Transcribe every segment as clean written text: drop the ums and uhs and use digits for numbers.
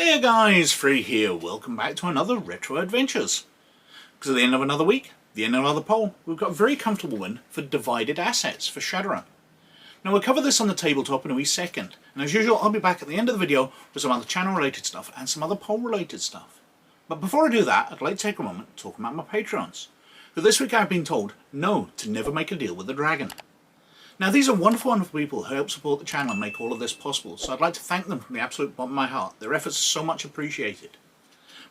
Hey guys, Free here. Welcome back to another Retro Adventures. Because at the end of another week, the end of another poll, we've got a very comfortable win for Divided Assets for Shadowrun. Now we'll cover this on the tabletop in a wee second, and as usual I'll be back at the end of the video with some other channel related stuff and some other poll related stuff. But before I do that, I'd like to take a moment to talk about my Patreons, who this week I've been told no to never make a deal with the dragon. Now these are wonderful people who help support the channel and make all of this possible, so I'd like to thank them from the absolute bottom of my heart. Their efforts are so much appreciated.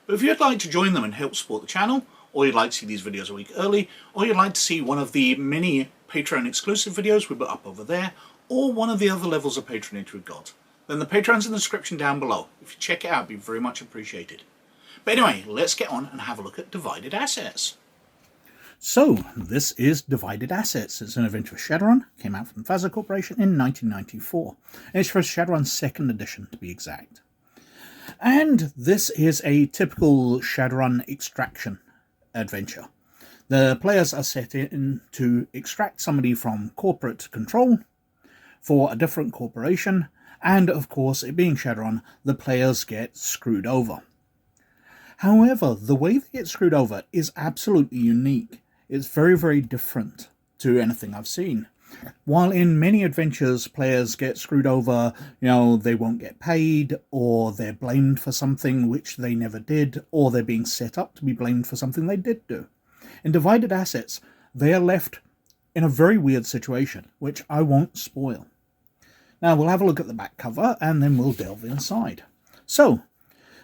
But if you'd like to join them and help support the channel, or you'd like to see these videos a week early, or you'd like to see one of the many Patreon exclusive videos we put up over there, or one of the other levels of patronage we've got, then the Patreon's in the description down below. If you check it out, it'd be very much appreciated. But anyway, let's get on and have a look at Divided Assets. So, this is Divided Assets. It's an adventure for Shadowrun, came out from FASA Corporation in 1994. And it's for Shadowrun 2nd edition, to be exact. And this is a typical Shadowrun extraction adventure. The players are set in to extract somebody from corporate control for a different corporation, and of course, it being Shadowrun, the players get screwed over. However, the way they get screwed over is absolutely unique. It's very, very different to anything I've seen. While in many adventures players get screwed over, they won't get paid, or they're blamed for something which they never did, or they're being set up to be blamed for something they did do. In Divided Assets, they are left in a very weird situation, which I won't spoil. Now we'll have a look at the back cover, and then we'll delve inside. So,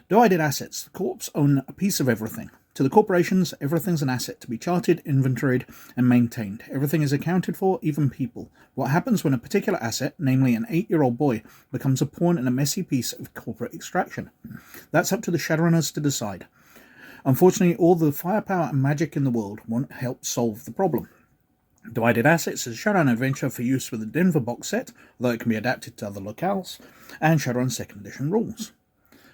Divided Assets. The corps own a piece of everything. To the corporations, everything's an asset to be charted, inventoried, and maintained. Everything is accounted for, even people. What happens when a particular asset, namely an 8-year-old boy, becomes a pawn in a messy piece of corporate extraction? That's up to the Shadowrunners to decide. Unfortunately, all the firepower and magic in the world won't help solve the problem. Divided Assets is a Shadowrun adventure for use with the Denver box set, although it can be adapted to other locales, and Shadowrun 2nd edition rules.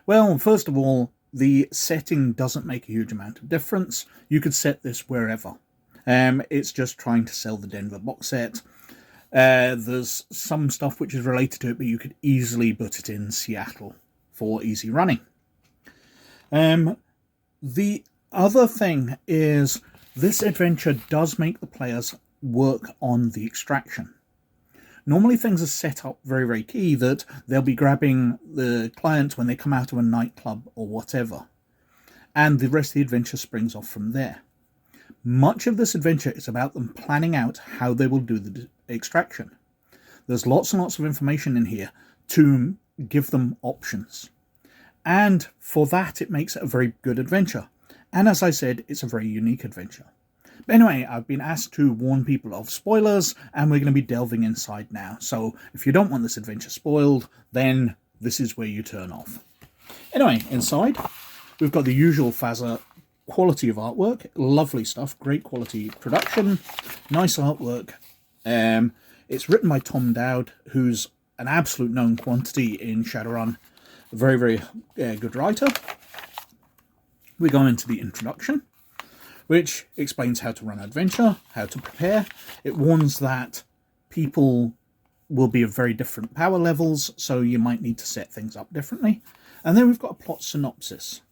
Well, first of all, the setting doesn't make a huge amount of difference. You could set this wherever. It's just trying to sell the Denver box set. There's some stuff which is related to it, but you could easily put it in Seattle for easy running. The other thing is this adventure does make the players work on the extraction. Normally things are set up very, very key that they'll be grabbing the client when they come out of a nightclub or whatever. And the rest of the adventure springs off from there. Much of this adventure is about them planning out how they will do the extraction. There's lots and lots of information in here to give them options. And for that, it makes it a very good adventure. And as I said, it's a very unique adventure. But anyway, I've been asked to warn people of spoilers, and we're going to be delving inside now. So if you don't want this adventure spoiled, then this is where you turn off. Anyway, inside, we've got the usual FASA quality of artwork. Lovely stuff, great quality production, nice artwork. It's written by Tom Dowd, who's an absolute known quantity in Shadowrun. A very, very good writer. We go into the introduction, which explains how to run adventure, how to prepare. It warns that people will be of very different power levels, so you might need to set things up differently. And then we've got a plot synopsis.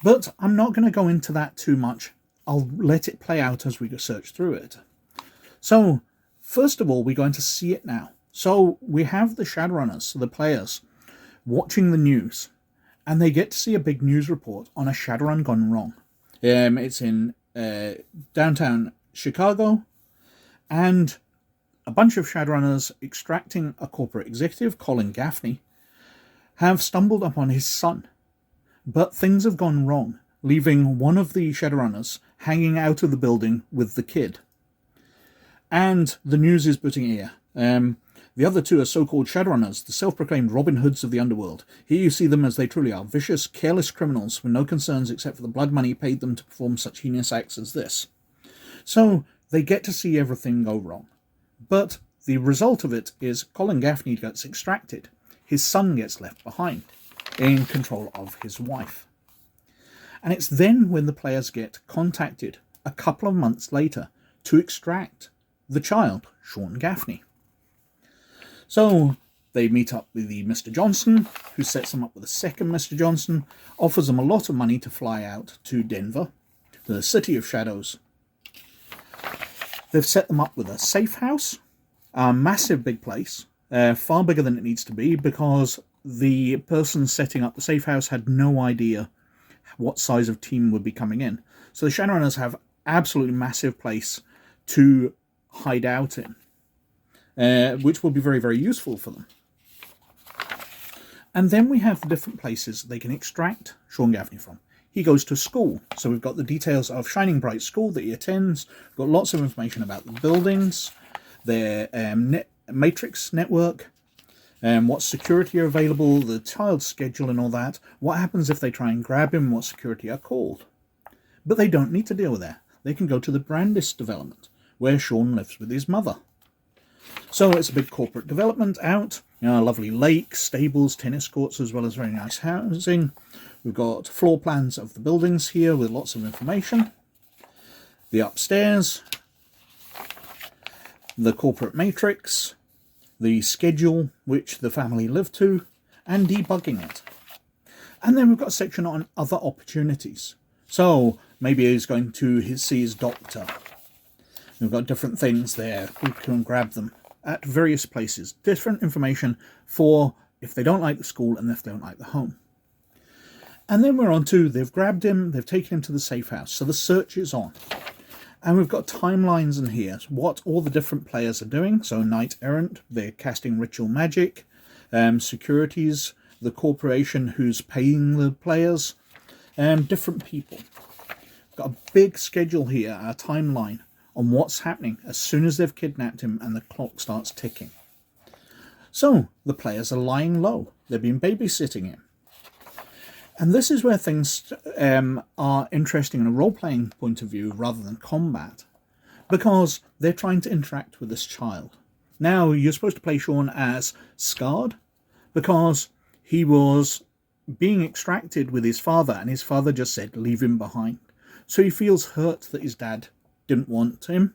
But I'm not going to go into that too much. I'll let it play out as we go search through it. So, first of all, we're going to see it now. So, we have the Shadowrunners, the players, watching the news. And they get to see a big news report on a Shadowrun gone wrong. It's in downtown Chicago, and a bunch of Shadowrunners extracting a corporate executive, Colin Gaffney, have stumbled upon his son. But things have gone wrong, leaving one of the Shadowrunners hanging out of the building with the kid. And the news is putting ear. The other two are so-called Shadowrunners, the self-proclaimed Robin Hoods of the underworld. Here you see them as they truly are, vicious, careless criminals with no concerns except for the blood money paid them to perform such heinous acts as this. So, they get to see everything go wrong. But the result of it is Colin Gaffney gets extracted. His son gets left behind, in control of his wife. And it's then when the players get contacted, a couple of months later, to extract the child, Sean Gaffney. So They meet up with the Mr. Johnson, who sets them up with a second Mr. Johnson, offers them a lot of money to fly out to Denver, the City of Shadows. They've set them up with a safe house, a massive big place, far bigger than it needs to be, because the person setting up the safe house had no idea what size of team would be coming in. So the Shadowrunners have absolutely massive place to hide out in, which will be very, very useful for them. And then we have the different places they can extract Sean Gaffney from. He goes to school, so we've got the details of Shining Bright School that he attends. We've got lots of information about the buildings, their matrix network, what security are available, the child's schedule and all that. What happens if they try and grab him, what security are called. But they don't need to deal with that. They can go to the Brandis development, where Sean lives with his mother. So it's a big corporate development out. You know, a lovely lake, stables, tennis courts, as well as very nice housing. We've got floor plans of the buildings here with lots of information. The upstairs, the corporate matrix, the schedule which the family live to, and debugging it. And then we've got a section on other opportunities. So maybe he's going to see his doctor. We've got different things there. We can grab them at various places. Different information for if they don't like the school and if they don't like the home. And then we're on to, they've grabbed him, they've taken him to the safe house. So the search is on. And we've got timelines in here, what all the different players are doing. So Knight Errant, they're casting ritual magic. Securities, the corporation who's paying the players. Different people. We've got a big schedule here, a timeline on what's happening as soon as they've kidnapped him and the clock starts ticking. So the players are lying low. They've been babysitting him. And this is where things are interesting in a role-playing point of view rather than combat, because they're trying to interact with this child. Now, you're supposed to play Sean as scarred, because he was being extracted with his father, and his father just said, leave him behind. So he feels hurt that his dad didn't want him.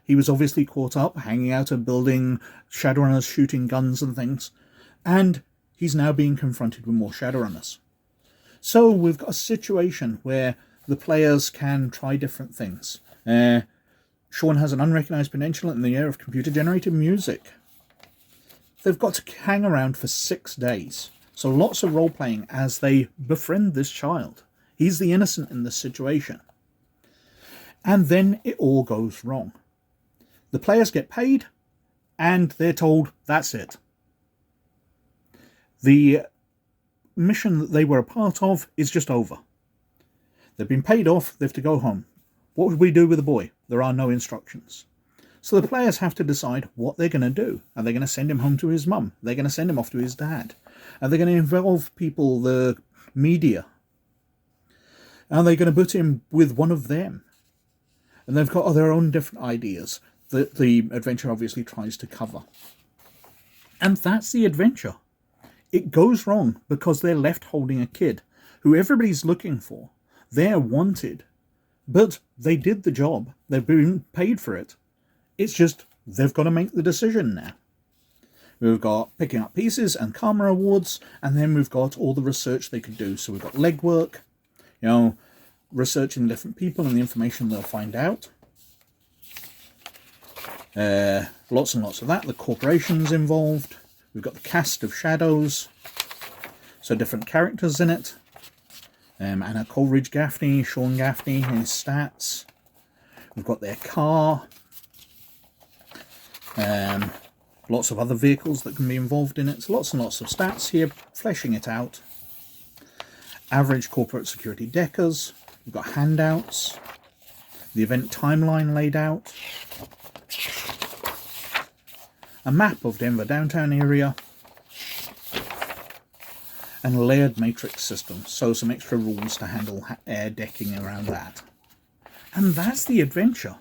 He was obviously caught up, hanging out a building, Shadowrunners shooting guns and things, and he's now being confronted with more Shadowrunners. So we've got a situation where the players can try different things. Sean has an unrecognised potential in the area of computer-generated music. They've got to hang around for 6 days. So lots of role-playing as they befriend this child. He's the innocent in this situation. And then it all goes wrong. The players get paid, and they're told, that's it. The mission that they were a part of is just over. They've been paid off, they have to go home. What would we do with the boy? There are no instructions. So the players have to decide what they're going to do. Are they going to send him home to his mum? Are they going to send him off to his dad? Are they going to involve people, the media? Are they going to put him with one of them? And they've got their own different ideas that the adventure obviously tries to cover. And that's the adventure. It goes wrong because they're left holding a kid who everybody's looking for. They're wanted. But they did the job. They've been paid for it. It's just they've got to make the decision now. We've got picking up pieces and karma awards, and then we've got all the research they could do. So we've got legwork, researching different people and the information they'll find out. Lots and lots of that. The corporation's involved. We've got the cast of Shadows, so different characters in it. Anna Coleridge Gaffney, Sean Gaffney, his stats. We've got their car. Lots of other vehicles that can be involved in it. So lots and lots of stats here, fleshing it out. Average corporate security deckers. We've got handouts. The event timeline laid out. A map of Denver downtown area, and a layered matrix system, so some extra rules to handle air decking around that. And that's the adventure.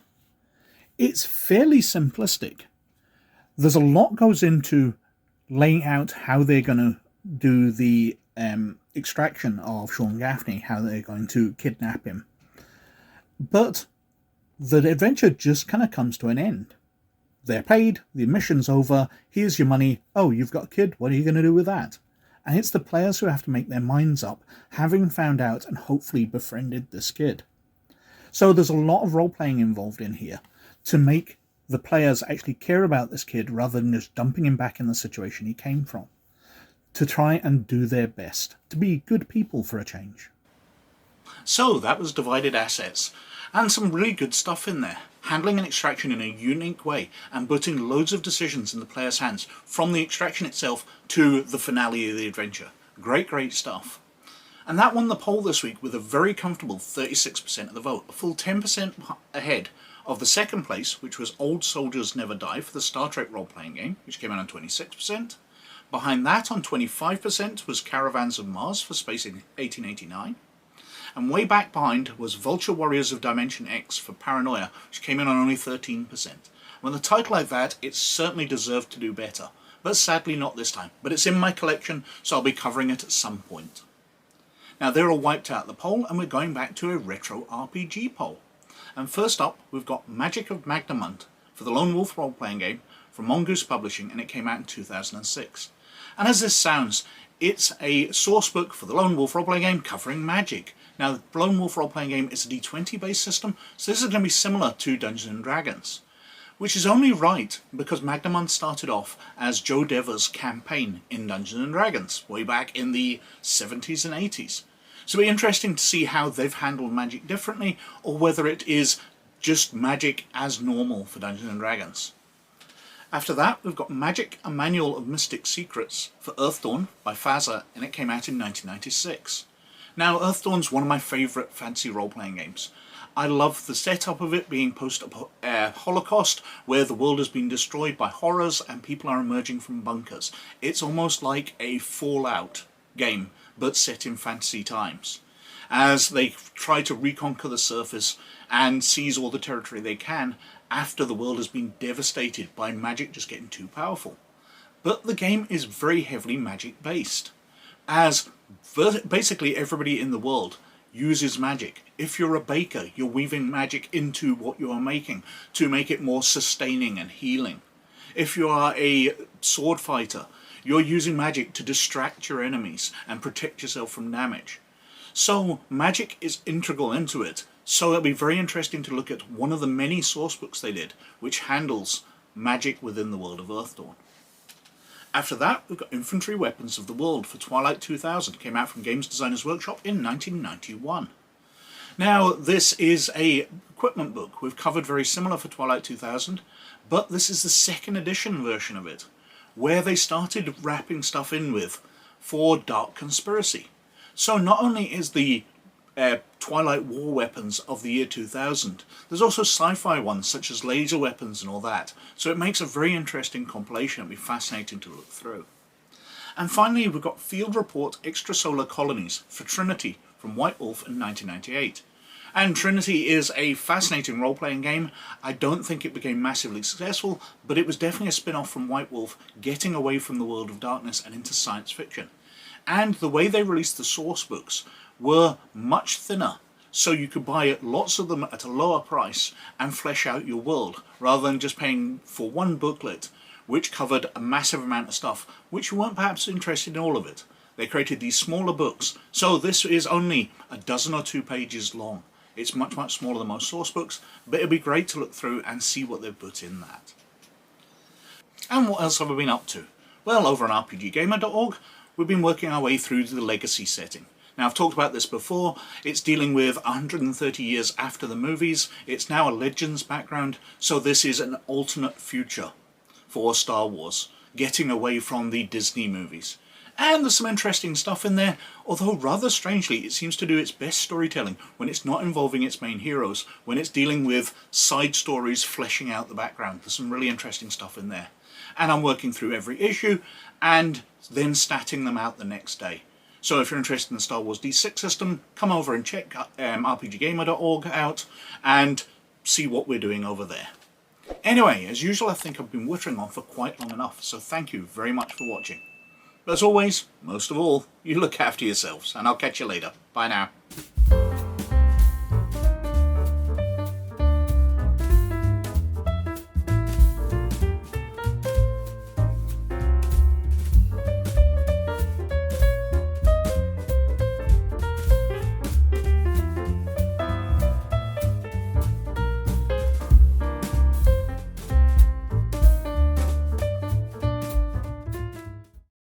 It's fairly simplistic. There's a lot goes into laying out how they're going to do the extraction of Sean Gaffney, how they're going to kidnap him. But the adventure just kind of comes to an end. they're paid, the mission's over, here's your money, oh, you've got a kid, what are you going to do with that? And it's the players who have to make their minds up, having found out and hopefully befriended this kid. So there's a lot of role-playing involved in here to make the players actually care about this kid rather than just dumping him back in the situation he came from, to try and do their best, to be good people for a change. So that was Divided Assets, and some really good stuff in there. Handling an extraction in a unique way and putting loads of decisions in the player's hands from the extraction itself to the finale of the adventure. Great stuff. And that won the poll this week with a very comfortable 36% of the vote, a full 10% ahead of the second place, which was Old Soldiers Never Die for the Star Trek role-playing game, which came out on 26%. Behind that on 25% was Caravans of Mars for Space 1889. And way back behind was Vulture Warriors of Dimension X for Paranoia, which came in on only 13%. With a title like that, it certainly deserved to do better, but sadly not this time. But it's in my collection, so I'll be covering it at some point. Now they're all wiped out the poll, and we're going back to a retro RPG poll. And first up, we've got Magic of Magnamund for the Lone Wolf role-playing game from Mongoose Publishing, and it came out in 2006. And as this sounds, it's a source book for the Lone Wolf role-playing game covering magic. Now, the Lone Wolf role-playing game is a D20 based system, so this is going to be similar to Dungeons & Dragons, which is only right because Magnamund started off as Joe Dever's campaign in Dungeons & Dragons way back in the 70s and 80s. So it'll be interesting to see how they've handled magic differently, or whether it is just magic as normal for Dungeons & Dragons. After that, we've got Magic, a Manual of Mystic Secrets for Earthdawn by FASA, and it came out in 1996. Now, Earthdawn's one of my favourite fantasy role-playing games. I love the setup of it being post-Holocaust, where the world has been destroyed by horrors and people are emerging from bunkers. It's almost like a Fallout game, but set in fantasy times, as they try to reconquer the surface and seize all the territory they can after the world has been devastated by magic just getting too powerful. But the game is very heavily magic-based, as basically everybody in the world uses magic. If you're a baker, you're weaving magic into what you are making to make it more sustaining and healing. If you are a sword fighter, you're using magic to distract your enemies and protect yourself from damage. So magic is integral into it, so it'll be very interesting to look at one of the many source books they did, which handles magic within the world of Earthdawn. After that, we've got Infantry Weapons of the World for Twilight 2000, came out from Games Designers Workshop in 1991. Now, this is a equipment book. We've covered very similar for Twilight 2000, but this is the second edition version of it, where they started wrapping stuff in with for Dark Conspiracy. So not only is the Twilight war weapons of the year 2000, there's also sci-fi ones such as laser weapons and all that, so it makes a very interesting compilation. It'll be fascinating to look through. And finally, we've got Field Report Extrasolar Colonies for Trinity from White Wolf in 1998. And Trinity is a fascinating role-playing game. I don't think it became massively successful, but it was definitely a spin-off from White Wolf, getting away from the world of darkness and into science fiction. And the way they released the source books were much thinner, so you could buy lots of them at a lower price and flesh out your world, rather than just paying for one booklet, which covered a massive amount of stuff, which you weren't perhaps interested in all of it. They created these smaller books, so this is only a dozen or 2 pages long. It's much smaller than most source books, but it'd be great to look through and see what they've put in that. And what else have we been up to? Well, over on RPGgamer.org, we've been working our way through the Legacy setting. Now, I've talked about this before. It's dealing with 130 years after the movies. It's now a Legends background, so this is an alternate future for Star Wars, getting away from the Disney movies. And there's some interesting stuff in there, although rather strangely it seems to do its best storytelling when it's not involving its main heroes, when it's dealing with side stories fleshing out the background. There's some really interesting stuff in there. And I'm working through every issue and then statting them out the next day. So if you're interested in the Star Wars D6 system, come over and check rpggamer.org out and see what we're doing over there. Anyway, as usual, I think I've been whittering on for quite long enough, so thank you very much for watching. But as always, most of all, you look after yourselves, and I'll catch you later. Bye now.